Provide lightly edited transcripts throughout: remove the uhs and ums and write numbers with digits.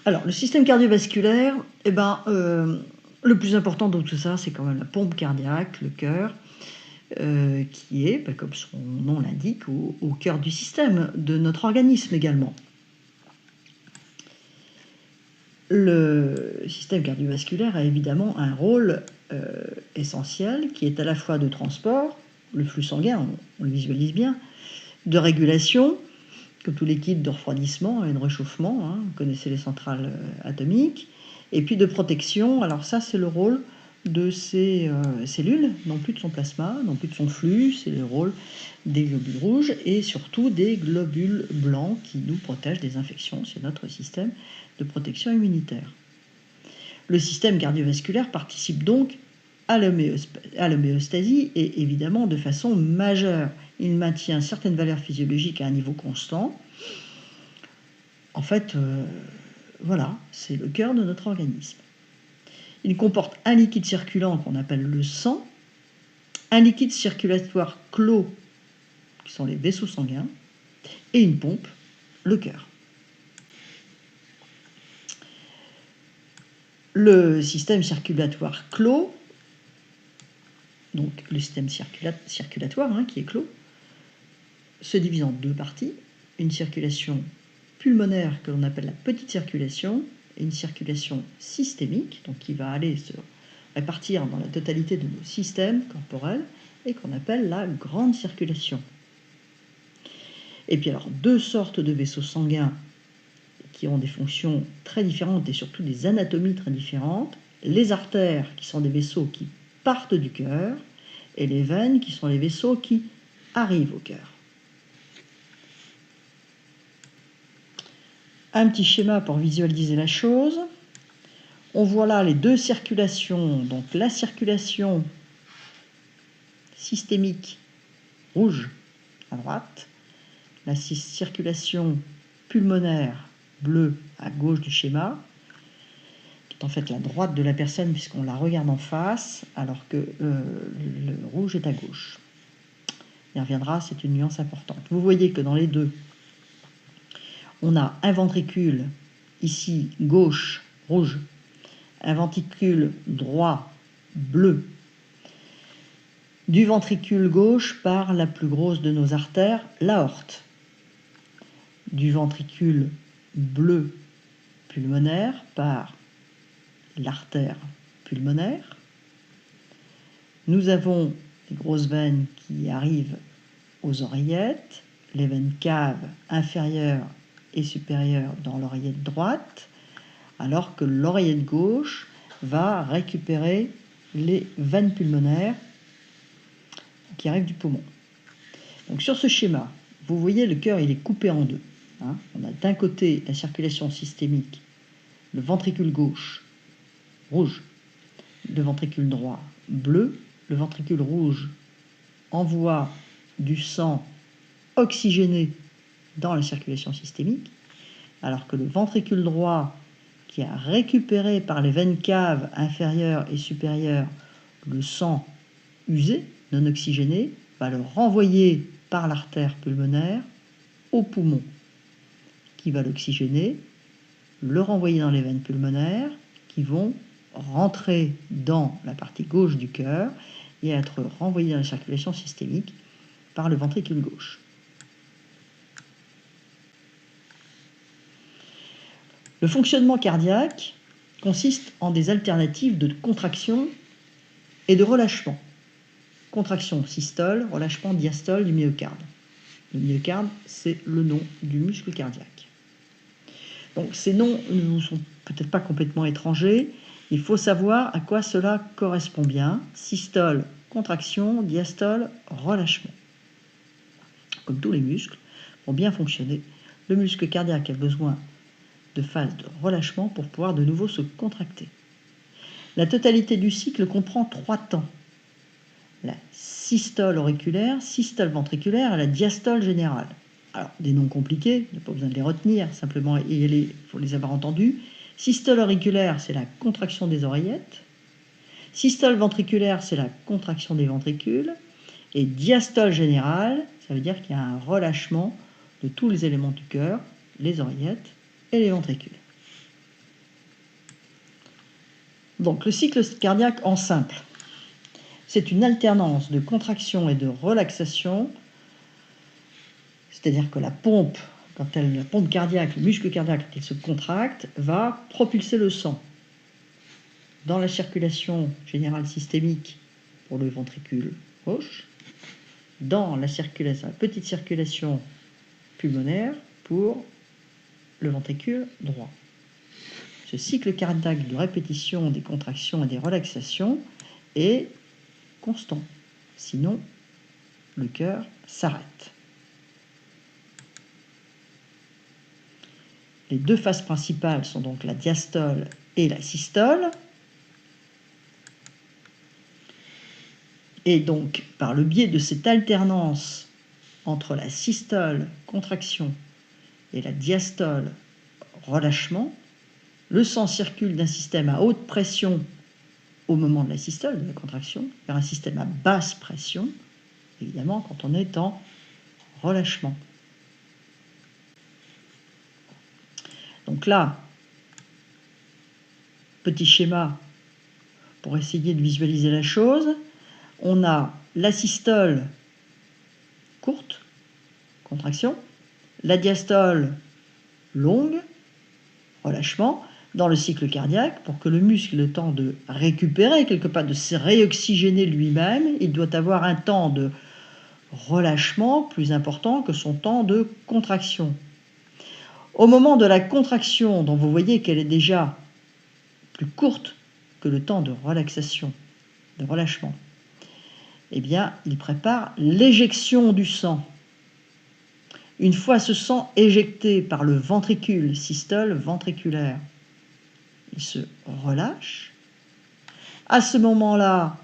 Alors, le système cardiovasculaire, le plus important dans tout ça, c'est quand même la pompe cardiaque, le cœur, qui est, comme son nom l'indique, au cœur du système, de notre organisme également. Le système cardiovasculaire a évidemment un rôle essentiel qui est à la fois de transport, le flux sanguin, on le visualise bien, de régulation, comme tous les kits de refroidissement et de réchauffement, hein, vous connaissez les centrales atomiques, et puis de protection. Alors ça, c'est le rôle de ces cellules, non plus de son plasma, non plus de son flux, c'est le rôle des globules rouges et surtout des globules blancs qui nous protègent des infections. C'est notre système de protection immunitaire. Le système cardiovasculaire participe donc à l'homéostasie et évidemment de façon majeure. Il maintient certaines valeurs physiologiques à un niveau constant. En fait, voilà, c'est le cœur de notre organisme. Il comporte un liquide circulant qu'on appelle le sang, un liquide circulatoire clos, qui sont les vaisseaux sanguins, et une pompe, le cœur. Le système circulatoire clos, donc le système circulatoire qui est clos, se divise en deux parties. Une circulation pulmonaire que l'on appelle la petite circulation et une circulation systémique, donc qui va aller se répartir dans la totalité de nos systèmes corporels et qu'on appelle la grande circulation. Et puis alors, deux sortes de vaisseaux sanguins qui ont des fonctions très différentes et surtout des anatomies très différentes. Les artères, qui sont des vaisseaux qui partent du cœur, et les veines, qui sont les vaisseaux qui arrivent au cœur. Un petit schéma pour visualiser la chose. On voit là les deux circulations, donc la circulation systémique rouge à droite, la circulation pulmonaire bleu à gauche du schéma, qui est en fait la droite de la personne puisqu'on la regarde en face, alors que le rouge est à gauche. Il reviendra, c'est une nuance importante. Vous voyez que dans les deux, on a un ventricule ici gauche, rouge, un ventricule droit, bleu. Du ventricule gauche part la plus grosse de nos artères, l'aorte. Du ventricule bleu pulmonaire part l'artère pulmonaire. Nous avons les grosses veines qui arrivent aux oreillettes, les veines caves inférieures et supérieures dans l'oreillette droite, alors que l'oreillette gauche va récupérer les veines pulmonaires qui arrivent du poumon. Donc sur ce schéma, vous voyez le cœur, il est coupé en deux. On a d'un côté la circulation systémique, le ventricule gauche rouge, le ventricule droit bleu. Le ventricule rouge envoie du sang oxygéné dans la circulation systémique, alors que le ventricule droit, qui a récupéré par les veines caves inférieures et supérieures le sang usé, non oxygéné, va le renvoyer par l'artère pulmonaire au poumon, qui va l'oxygéner, le renvoyer dans les veines pulmonaires, qui vont rentrer dans la partie gauche du cœur et être renvoyé dans la circulation systémique par le ventricule gauche. Le fonctionnement cardiaque consiste en des alternatives de contraction et de relâchement. Contraction systole, relâchement diastole du myocarde. Le myocarde, c'est le nom du muscle cardiaque. Donc ces noms ne vous sont peut-être pas complètement étrangers. Il faut savoir à quoi cela correspond bien. Systole, contraction, diastole, relâchement. Comme tous les muscles, pour bien fonctionner, le muscle cardiaque a besoin de phases de relâchement pour pouvoir de nouveau se contracter. La totalité du cycle comprend 3 temps. La systole auriculaire, systole ventriculaire et la diastole générale. Alors, des noms compliqués, il n'y a pas besoin de les retenir, simplement il faut les avoir entendus. Systole auriculaire, c'est la contraction des oreillettes. Systole ventriculaire, c'est la contraction des ventricules. Et diastole générale, ça veut dire qu'il y a un relâchement de tous les éléments du cœur, les oreillettes et les ventricules. Donc le cycle cardiaque en simple, c'est une alternance de contraction et de relaxation, c'est-à-dire que la pompe cardiaque, le muscle cardiaque, quand il se contracte, va propulser le sang dans la circulation générale systémique pour le ventricule gauche, dans la petite circulation pulmonaire pour le ventricule droit. Ce cycle cardiaque de répétition des contractions et des relaxations est constant. Sinon, le cœur s'arrête. Les deux phases principales sont donc la diastole et la systole. Et donc, par le biais de cette alternance entre la systole, contraction, et la diastole, relâchement, le sang circule d'un système à haute pression au moment de la systole, de la contraction, vers un système à basse pression, évidemment, quand on est en relâchement. Donc là, petit schéma pour essayer de visualiser la chose. On a la systole courte, contraction, la diastole longue, relâchement, dans le cycle cardiaque. Pour que le muscle ait le temps de récupérer quelque part, de se réoxygéner lui-même, il doit avoir un temps de relâchement plus important que son temps de contraction. Au moment de la contraction, dont vous voyez qu'elle est déjà plus courte que le temps de relaxation, de relâchement, eh bien, il prépare l'éjection du sang. Une fois ce sang éjecté par le ventricule, systole ventriculaire, il se relâche. À ce moment-là,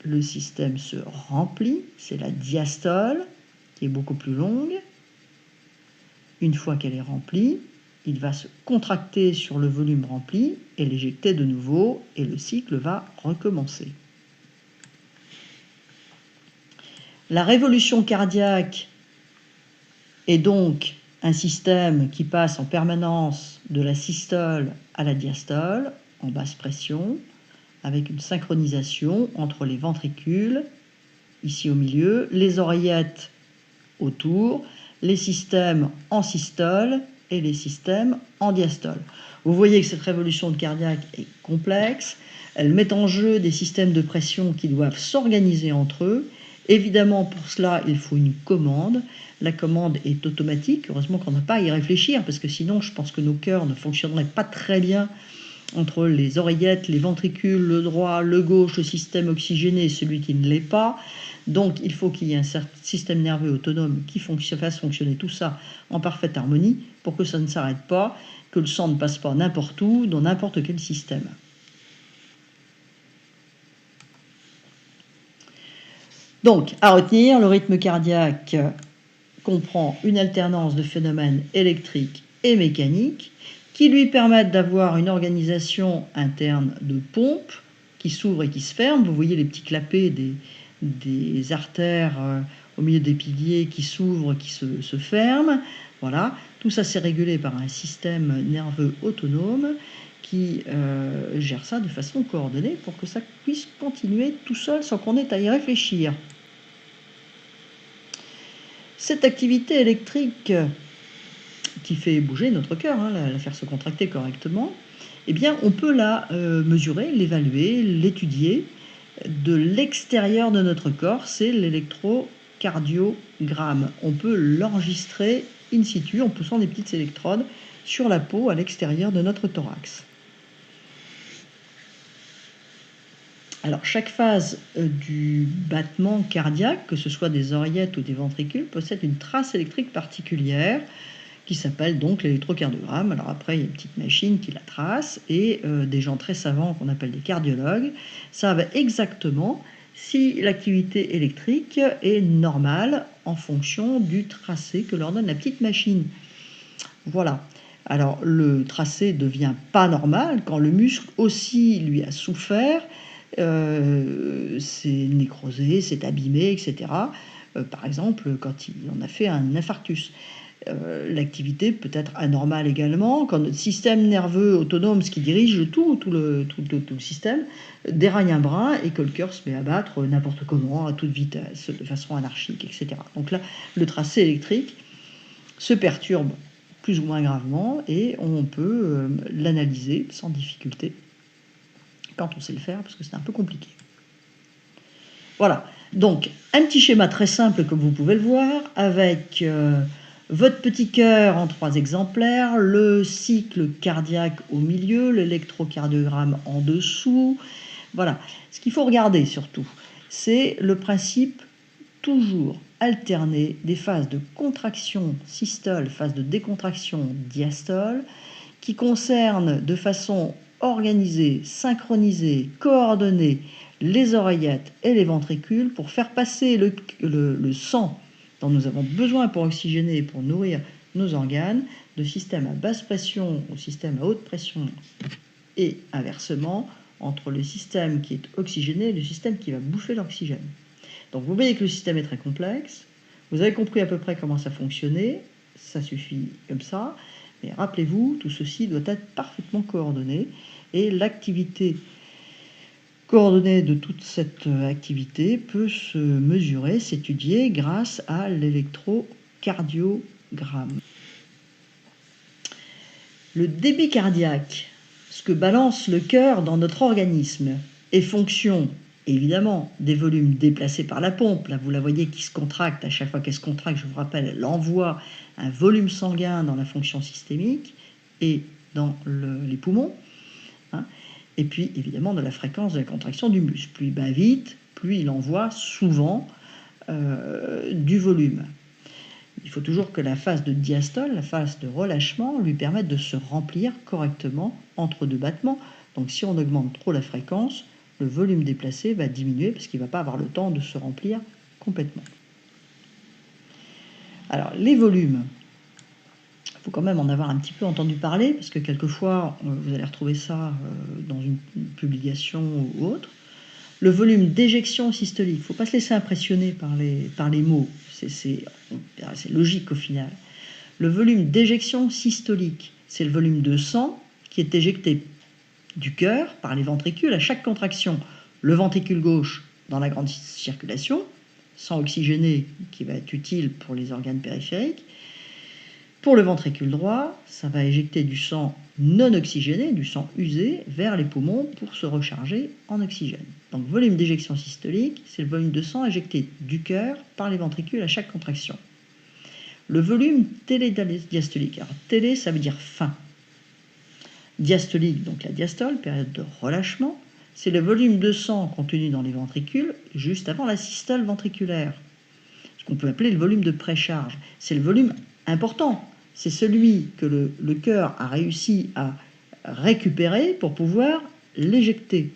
le système se remplit, c'est la diastole qui est beaucoup plus longue. Une fois qu'elle est remplie, il va se contracter sur le volume rempli et l'éjecter de nouveau, et le cycle va recommencer. La révolution cardiaque est donc un système qui passe en permanence de la systole à la diastole, en basse pression, avec une synchronisation entre les ventricules, ici au milieu, les oreillettes autour, les systèmes en systole et les systèmes en diastole. Vous voyez que cette révolution cardiaque est complexe, elle met en jeu des systèmes de pression qui doivent s'organiser entre eux. Évidemment, pour cela, il faut une commande. La commande est automatique. Heureusement qu'on n'a pas à y réfléchir, parce que sinon, je pense que nos cœurs ne fonctionneraient pas très bien entre les oreillettes, les ventricules, le droit, le gauche, le système oxygéné et celui qui ne l'est pas. Donc, il faut qu'il y ait un système nerveux autonome qui fasse fonctionner tout ça en parfaite harmonie pour que ça ne s'arrête pas, que le sang ne passe pas n'importe où, dans n'importe quel système. Donc, à retenir, le rythme cardiaque comprend une alternance de phénomènes électriques et mécaniques qui lui permettent d'avoir une organisation interne de pompes qui s'ouvrent et qui se ferment. Vous voyez les petits clapets des artères au milieu des piliers qui s'ouvrent, qui se ferment. Voilà, tout ça c'est régulé par un système nerveux autonome qui gère ça de façon coordonnée pour que ça puisse continuer tout seul sans qu'on ait à y réfléchir. Cette activité électrique qui fait bouger notre cœur, la faire se contracter correctement, eh bien, on peut la mesurer, l'évaluer, l'étudier de l'extérieur de notre corps. C'est l'électrocardiogramme. On peut l'enregistrer in situ en poussant des petites électrodes sur la peau à l'extérieur de notre thorax. Alors, chaque phase du battement cardiaque, que ce soit des oreillettes ou des ventricules, possède une trace électrique particulière qui s'appelle donc l'électrocardiogramme. Alors après, il y a une petite machine qui la trace et des gens très savants qu'on appelle des cardiologues savent exactement si l'activité électrique est normale en fonction du tracé que leur donne la petite machine. Voilà. Alors, le tracé ne devient pas normal quand le muscle aussi lui a souffert, c'est nécrosé, c'est abîmé, etc. Par exemple, quand il en a fait un infarctus. L'activité peut être anormale également, quand notre système nerveux autonome, ce qui dirige tout le système, déraille un bras et que le cœur se met à battre n'importe comment, à toute vitesse, de façon anarchique, etc. Donc là, le tracé électrique se perturbe plus ou moins gravement et on peut l'analyser sans difficulté quand on sait le faire, parce que c'est un peu compliqué. Voilà, donc un petit schéma très simple comme vous pouvez le voir, avec votre petit cœur en 3 exemplaires, le cycle cardiaque au milieu, l'électrocardiogramme en dessous. Voilà, ce qu'il faut regarder surtout, c'est le principe toujours alterné des phases de contraction systole, phase de décontraction diastole, qui concernent de façon organisée, synchronisée, coordonnée les oreillettes et les ventricules pour faire passer le sang dont nous avons besoin pour oxygéner et pour nourrir nos organes, de système à basse pression au système à haute pression et inversement, entre le système qui est oxygéné et le système qui va bouffer l'oxygène. Donc vous voyez que le système est très complexe, vous avez compris à peu près comment ça fonctionnait, ça suffit comme ça, mais rappelez-vous, tout ceci doit être parfaitement coordonné, et l'activité coordonnée de toute cette activité peut se mesurer, s'étudier grâce à l'électrocardiogramme. Le débit cardiaque, ce que balance le cœur dans notre organisme, est fonction évidemment des volumes déplacés par la pompe. Là, vous la voyez qui se contracte. À chaque fois qu'elle se contracte, je vous rappelle, elle envoie un volume sanguin dans la fonction systémique et dans les poumons. Hein. Et puis, évidemment, de la fréquence de la contraction du muscle. Plus il bat vite, plus il envoie souvent du volume. Il faut toujours que la phase de diastole, la phase de relâchement, lui permette de se remplir correctement entre 2 battements. Donc si on augmente trop la fréquence, le volume déplacé va diminuer parce qu'il ne va pas avoir le temps de se remplir complètement. Alors les volumes, il faut quand même en avoir un petit peu entendu parler, parce que quelquefois vous allez retrouver ça dans une publication ou autre. Le volume d'éjection systolique, il ne faut pas se laisser impressionner par les mots, c'est logique au final. Le volume d'éjection systolique, c'est le volume de sang qui est éjecté du cœur par les ventricules à chaque contraction. Le ventricule gauche dans la grande circulation, sang oxygéné qui va être utile pour les organes périphériques. Pour le ventricule droit, ça va éjecter du sang non oxygéné, du sang usé, vers les poumons pour se recharger en oxygène. Donc volume d'éjection systolique, c'est le volume de sang éjecté du cœur par les ventricules à chaque contraction. Le volume télédiastolique, alors télé ça veut dire fin. Diastolique, donc la diastole, période de relâchement, c'est le volume de sang contenu dans les ventricules juste avant la systole ventriculaire. Ce qu'on peut appeler le volume de précharge. C'est le volume important. C'est celui que le cœur a réussi à récupérer pour pouvoir l'éjecter.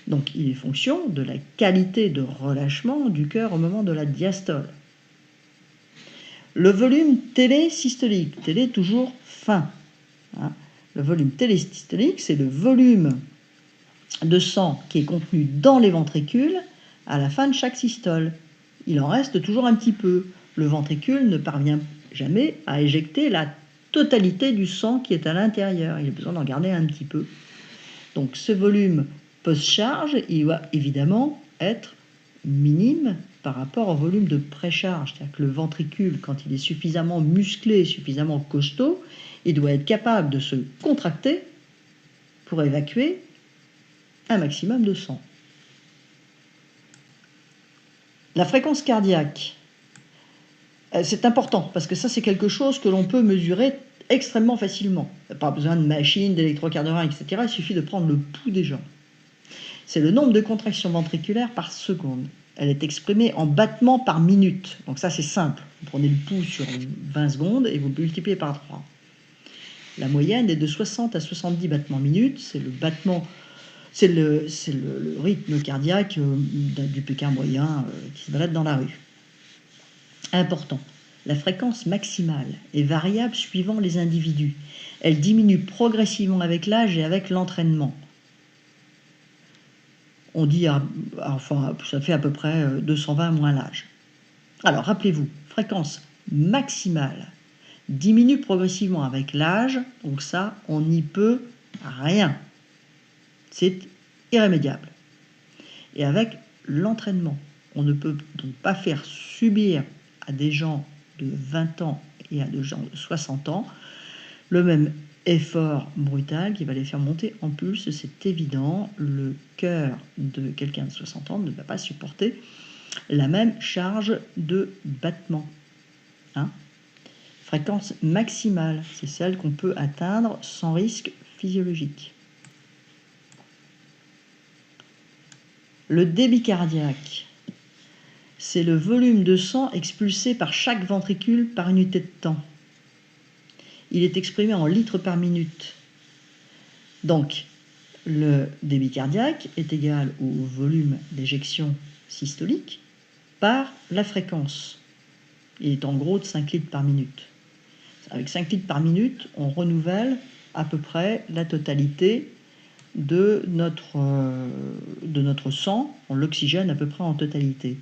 Donc il est fonction de la qualité de relâchement du cœur au moment de la diastole. Le volume télésystolique, télé toujours fin. Hein. Le volume télésystolique, c'est le volume de sang qui est contenu dans les ventricules à la fin de chaque systole. Il en reste toujours un petit peu. Le ventricule ne parvient jamais à éjecter la totalité du sang qui est à l'intérieur. Il a besoin d'en garder un petit peu. Donc ce volume post-charge, il doit évidemment être minime par rapport au volume de précharge. C'est-à-dire que le ventricule, quand il est suffisamment musclé, suffisamment costaud, il doit être capable de se contracter pour évacuer un maximum de sang. La fréquence cardiaque, c'est important parce que ça c'est quelque chose que l'on peut mesurer extrêmement facilement. Pas besoin de machines, d'électrocardiogramme, etc. Il suffit de prendre le pouls des gens. C'est le nombre de contractions ventriculaires par seconde. Elle est exprimée en battements par minute. Donc ça c'est simple. Vous prenez le pouls sur 20 secondes et vous le multipliez par 3. La moyenne est de 60 à 70 battements minute. C'est le battement, c'est le rythme cardiaque du Pékin moyen qui se balade dans la rue. Important. La fréquence maximale est variable suivant les individus. Elle diminue progressivement avec l'âge et avec l'entraînement. On dit, enfin, ça fait à peu près 220 moins l'âge. Alors, rappelez-vous, fréquence maximale diminue progressivement avec l'âge, donc ça, on n'y peut rien. C'est irrémédiable. Et avec l'entraînement, on ne peut donc pas faire subir à des gens de 20 ans et à des gens de 60 ans le même effort brutal qui va les faire monter en pulse, c'est évident. Le cœur de quelqu'un de 60 ans ne va pas supporter la même charge de battement. Hein, fréquence maximale, c'est celle qu'on peut atteindre sans risque physiologique. Le débit cardiaque, c'est le volume de sang expulsé par chaque ventricule par unité de temps. Il est exprimé en litres par minute. Donc, le débit cardiaque est égal au volume d'éjection systolique par la fréquence. Il est en gros de 5 litres par minute. Avec 5 litres par minute, on renouvelle à peu près la totalité de notre sang, on l'oxygène à peu près en totalité.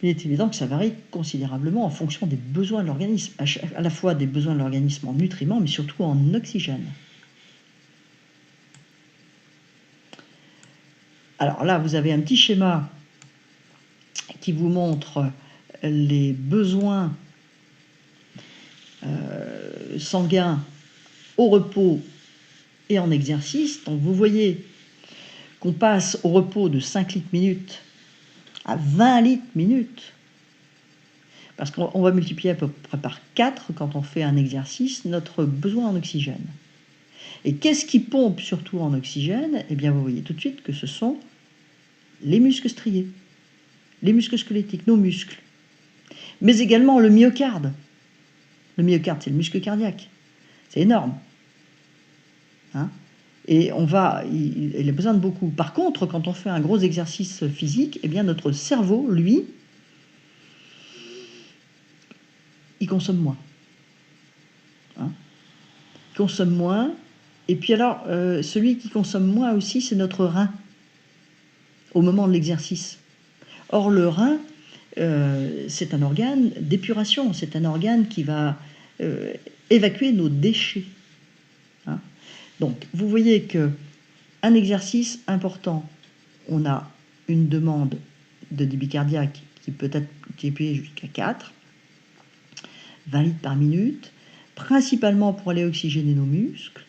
Il est évident que ça varie considérablement en fonction des besoins de l'organisme, à la fois des besoins de l'organisme en nutriments, mais surtout en oxygène. Alors là, vous avez un petit schéma qui vous montre les besoins sanguins au repos et en exercice. Donc vous voyez qu'on passe au repos de 5 litres minute à 20 litres minute, parce qu'on va multiplier à peu près par 4 quand on fait un exercice notre besoin en oxygène. Et qu'est-ce qui pompe surtout en oxygène? Eh bien, vous voyez tout de suite que ce sont les muscles striés, les muscles squelettiques, nos muscles, mais également le myocarde. Le myocarde, c'est le muscle cardiaque. C'est énorme. Hein, et il a besoin de beaucoup. Par contre, quand on fait un gros exercice physique, eh bien notre cerveau, lui, il consomme moins. Hein, il consomme moins. Et puis alors, celui qui consomme moins aussi, c'est notre rein, au moment de l'exercice. Or, le rein, c'est un organe d'épuration, c'est un organe qui va évacuer nos déchets. Hein, donc, vous voyez que un exercice important, on a une demande de débit cardiaque qui peut être multipliée jusqu'à 4, 20 litres par minute, principalement pour aller oxygéner nos muscles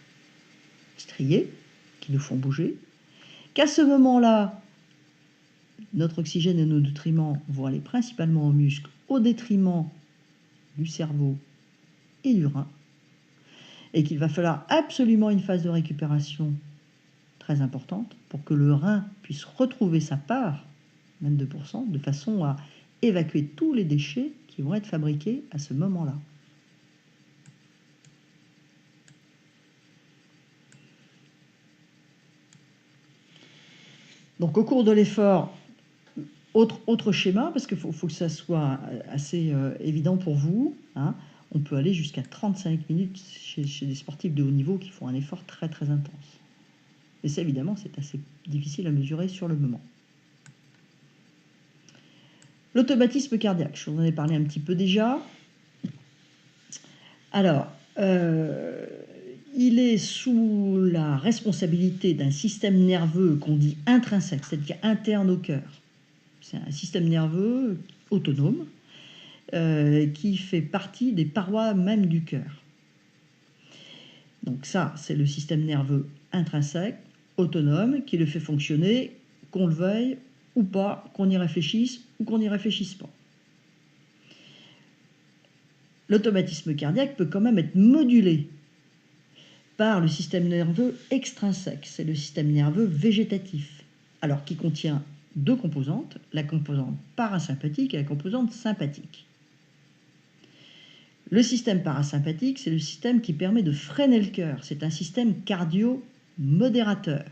striés, qui nous font bouger, qu'à ce moment-là, notre oxygène et nos nutriments vont aller principalement aux muscles, au détriment du cerveau et du rein, et qu'il va falloir absolument une phase de récupération très importante pour que le rein puisse retrouver sa part, 22%, de façon à évacuer tous les déchets qui vont être fabriqués à ce moment-là. Donc au cours de l'effort, autre schéma, parce qu'il faut que ça soit assez évident pour vous, hein, on peut aller jusqu'à 35 minutes chez des sportifs de haut niveau qui font un effort très très intense. Et ça, évidemment, c'est assez difficile à mesurer sur le moment. L'automatisme cardiaque, je vous en ai parlé un petit peu déjà. Alors, il est sous la responsabilité d'un système nerveux qu'on dit intrinsèque, c'est-à-dire interne au cœur. C'est un système nerveux autonome qui fait partie des parois même du cœur. Donc ça, c'est le système nerveux intrinsèque, autonome, qui le fait fonctionner, qu'on le veuille ou pas, qu'on y réfléchisse ou qu'on n'y réfléchisse pas. L'automatisme cardiaque peut quand même être modulé par le système nerveux extrinsèque, c'est le système nerveux végétatif, alors qui contient deux composantes, la composante parasympathique et la composante sympathique. Le système parasympathique, c'est le système qui permet de freiner le cœur, c'est un système cardio-modérateur.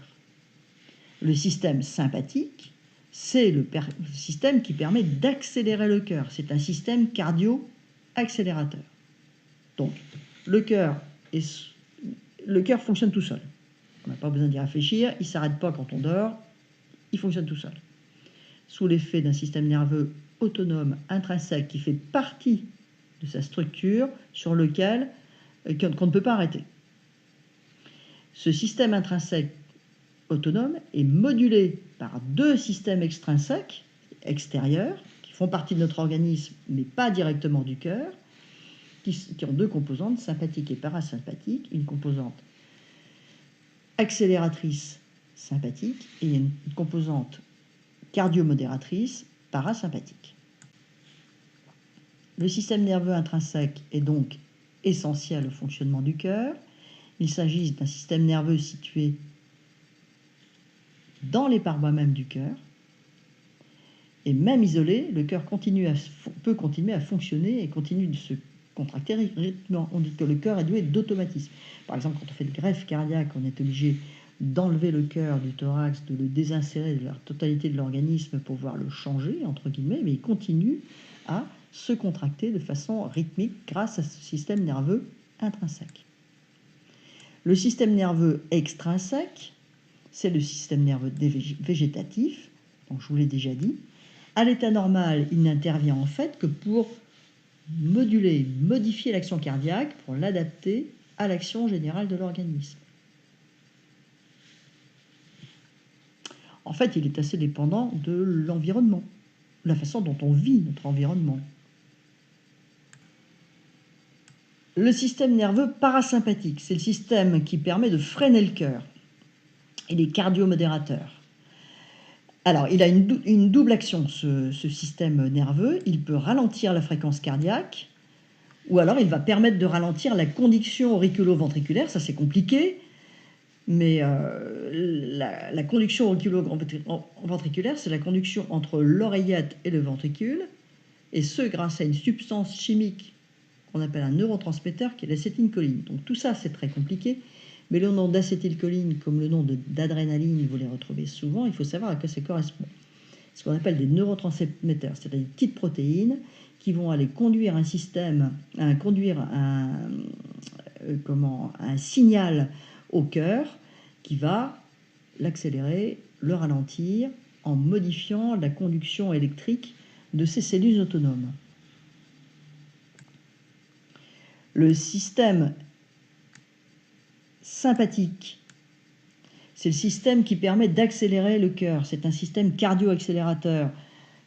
Le système sympathique, c'est le système qui permet d'accélérer le cœur, c'est un système cardio-accélérateur. Donc, le cœur fonctionne tout seul. On n'a pas besoin d'y réfléchir, il ne s'arrête pas quand on dort, il fonctionne tout seul. Sous l'effet d'un système nerveux autonome, intrinsèque, qui fait partie de sa structure sur lequel qu'on ne peut pas arrêter. Ce système intrinsèque autonome est modulé par deux systèmes extrinsèques, extérieurs, qui font partie de notre organisme, mais pas directement du cœur, qui ont deux composantes, sympathique et parasympathique, une composante accélératrice sympathique et une composante cardiomodératrice parasympathique. Le système nerveux intrinsèque est donc essentiel au fonctionnement du cœur. Il s'agit d'un système nerveux situé dans les parois mêmes du cœur. Et même isolé, le cœur peut continuer à fonctionner et continue de se contracter rythmiquement. On dit que le cœur est doué d'automatisme. Par exemple, quand on fait une greffe cardiaque, on est obligé d'enlever le cœur du thorax, de le désinsérer de la totalité de l'organisme pour pouvoir le changer, entre guillemets, mais il continue à se contracter de façon rythmique grâce à ce système nerveux intrinsèque. Le système nerveux extrinsèque, c'est le système nerveux végétatif, donc je vous l'ai déjà dit. À l'état normal, il n'intervient en fait que pour modifier l'action cardiaque, pour l'adapter à l'action générale de l'organisme. En fait, il est assez dépendant de l'environnement, de la façon dont on vit notre environnement. Le système nerveux parasympathique, c'est le système qui permet de freiner le cœur. Il est cardiomodérateur. Alors, il a une double action, ce système nerveux. Il peut ralentir la fréquence cardiaque, ou alors il va permettre de ralentir la conduction auriculo-ventriculaire. Ça, c'est compliqué, mais la conduction auriculo-ventriculaire, c'est la conduction entre l'oreillette et le ventricule, et ce, grâce à une substance chimique qu'on appelle un neurotransmetteur, qui est l'acétylcholine. Donc tout ça, c'est très compliqué. Mais le nom d'acétylcholine, comme le nom d'adrénaline, vous les retrouvez souvent, il faut savoir à quoi ça correspond. Ce qu'on appelle des neurotransmetteurs, c'est-à-dire des petites protéines qui vont aller conduire un signal au cœur qui va l'accélérer, le ralentir, en modifiant la conduction électrique de ces cellules autonomes. Le système sympathique, c'est le système qui permet d'accélérer le cœur. C'est un système cardio-accélérateur.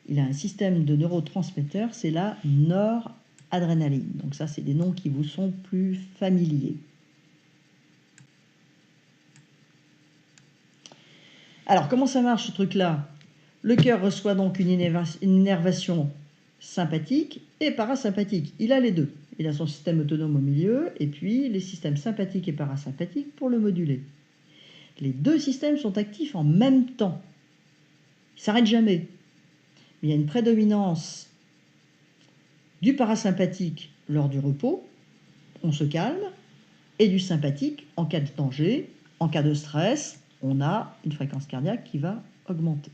Il a un système de neurotransmetteurs, c'est la noradrénaline. Donc ça, c'est des noms qui vous sont plus familiers. Alors, comment ça marche ce truc-là? Le cœur reçoit donc une innervation sympathique et parasympathique. Il a les deux. Il a son système autonome au milieu et puis les systèmes sympathiques et parasympathiques pour le moduler. Les deux systèmes sont actifs en même temps. Ils ne s'arrêtent jamais. Mais il y a une prédominance du parasympathique lors du repos, on se calme, et du sympathique en cas de danger, en cas de stress, on a une fréquence cardiaque qui va augmenter.